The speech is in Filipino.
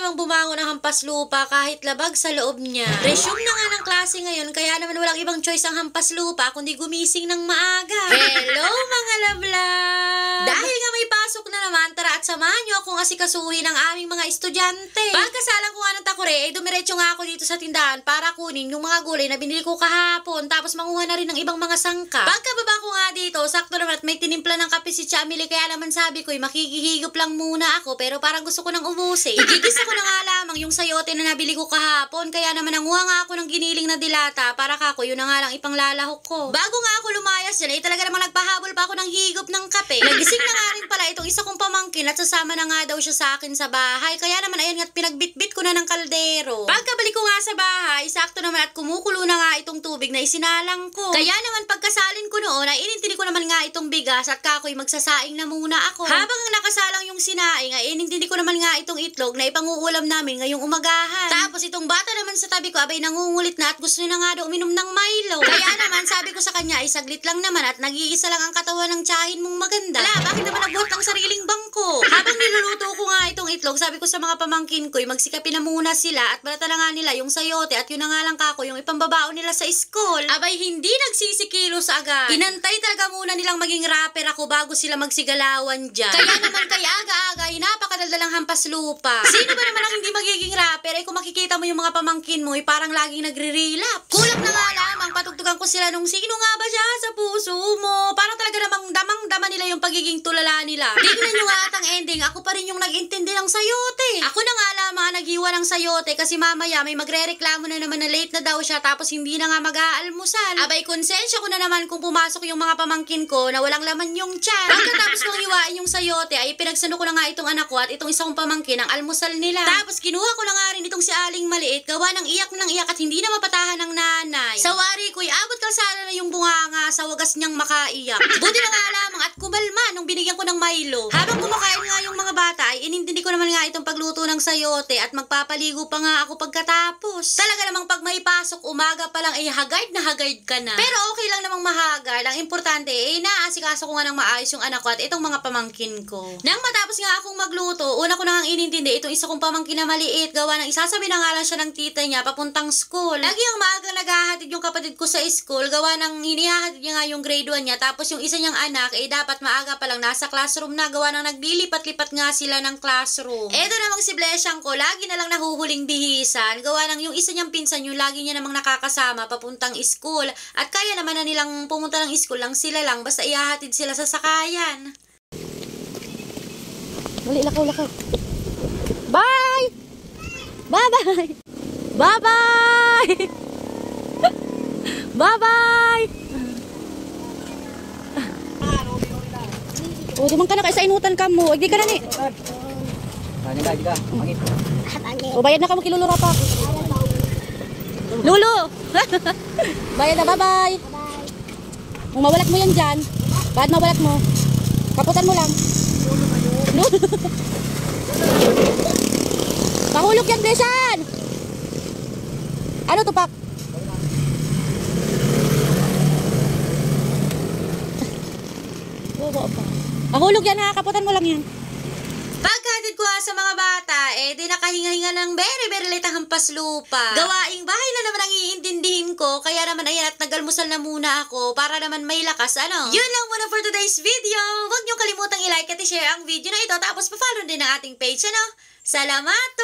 namang bumangon ng hampas lupa kahit labag sa loob niya. Resume na nga ng klase ngayon, kaya naman walang ibang choice ang hampas lupa kundi gumising ng maaga. Hello mga lablab! Dahil nga may pasok na naman, tara at samahan niyo akong asikasuhin ng aming mga estudyante. Pagkasalang ko nga ng takore, ay dumiretso nga ako dito sa tindahan para kunin yung mga gulay na binili ko kahapon, tapos manguha na rin ng ibang mga sangka. Pagkababa ko nga dito, sakto naman at may tinimpla ng kape si Chamili, kaya naman sabi ko, makikihigop lang muna ako, pero parang gusto ko nang ubusin. Igigisa ko na nga lamang yung sayote na nabili ko kahapon, kaya naman nanguha nga ako ng giniling na dilata para kako yun na nga lang ipanglalahok ko. Bago nga ako lumayas dyan, ay talaga namang nagpahabol pa ako ng higop ng kape. Nagising na nga rin pala itong isa kong pamangkin at sasama na nga daw siya sa akin sa bahay, kaya naman ayan nga't pinagbitbit ko na ng kaldero. Pagkabalik ko nga sa bahay, sakto naman at kumukulo na nga itong tubig na isinalang ko. Kaya naman pagkasalin ko noon ay inintindi ko naman nga itong bigas at kako'y magsasaing na muna ako. Habang nakasalang yung sinaing ay inintindi ko naman nga itong itlog na ipanguulam namin ngayong umagahan. Tapos itong bata naman sa tabi ko abay nangungulit na at gusto na nga daw uminom ng Milo. Kaya naman sabi ko sa kanya ay saglit lang naman at nag-iisa lang ang katawan ng tiyahin mong maganda. Ala, bakit naman nagbuhat ng sariling bangko? Habang niluluto ko nga itong itlog, sabi ko sa mga pamangkin ko, magsikapin na muna sila at balata na nga nila yung sayote at yun na nga lang kako yung ipambabao nila sa school. Abay hindi nagsisikilos agad. Inantay talaga muna nilang maging rapper ako bago sila magsigalawan dyan. Kaya naman kay aga-aga ay napakadaldalang hampas lupa. Sino ba naman ang hindi magiging rapper? Ay kung makikita mo yung mga pamangkin mo ay parang laging nagre-relapse. Kulang na nga lamang patugtugan ko sila nung sino nga ba siya sa puso mo? Parang talaga namang damang-dama nila yung pagiging tulala nila. Tignan nyo nga at ang ending, ako pa rin yung nag-intindi ng sayote. Ako na nga lamang ang naghiwa ng sayote kasi mamaya may magre-reklamo na naman na late na daw siya tapos hindi na nga mag-aalmusal. Abay konsensya ko na naman kung pumasok yung mga pamangkin ko na walang laman yung tiyan. Pagkatapos kong hiwain yung sayote ay pinagsano ko na nga itong anak ko at itong isa kong pamangkin ang almusal nila. Tapos kinuha ko na nga rin itong si Aling Maliit, gawa ng iyak at hindi na mapatahan ng nanay. Sa wari ko'y abot kalsada na yung bunganga sa wagas niyang makaiyak. Buti na nga lamang at kumalma nung binigyan ko ng Milo. Habang kumakain nga yung mga bata ay inintindi ko naman nga itong pagluto ng sayote at magpapaligo pa nga ako pagkatapos. Talaga namang pag may pasok umaga pa lang ay hagard na hagard ka na. Pero okay lang namang mahagard. Ang importante ay naasikaso ko nga ng maayos yung anak ko at itong mga pamangkin ko. Nang matapos nga akong magluto, una ko na nga inintindi itong isa kong pamangkin na maliit, gawa ng isasabi na nga lang siya ng tita niya papuntang school. Lagi ang maagang naghahatid yung kapatid ko sa school, gawa ng hinihahatid niya nga yung grade 1 niya, tapos yung isa niyang anak ay dapat maaga pa lang nasa classroom na, gawa ng naglilipat-lipat nga sila ng classroom. Eto namang si Blesyang ko, lagi na lang nahuhuling bihisan, gawa ng yung isa niyang pinsan yung lagi niya namang nakakasama papuntang school, at kaya naman na nilang pumunta ng school lang sila lang, basta ihahatid sila sa sakayan. Dali, lakaw. Bye! Bye-bye! Bye-bye! Bye-bye! O, dumang ka na kayo sa inutan ka mo. Hindi ka na ni. O, bayad na ka mo kay Lulu Rapa. Lulu! Bayad na, bye-bye! Kung mawalak mo yan dyan, bakit mawalak mo? Kaputan mo lang. Lulu! Mahulog yan, Besan! Ano to, Pak? Mahulog yan ha, kaputan mo lang yan. Pagkatid ko sa mga bata, di nakahinga-hinga ng very late ang hampas lupa. Gawaing bahay na naman ang iintindihin ko, kaya naman ayan at nagalmusal na muna ako para naman may lakas, ano? Yun lang muna for today's video. Huwag niyong kalimutang i-like at i-share ang video na ito, tapos pa-follow din ang ating page, ano? Salamat!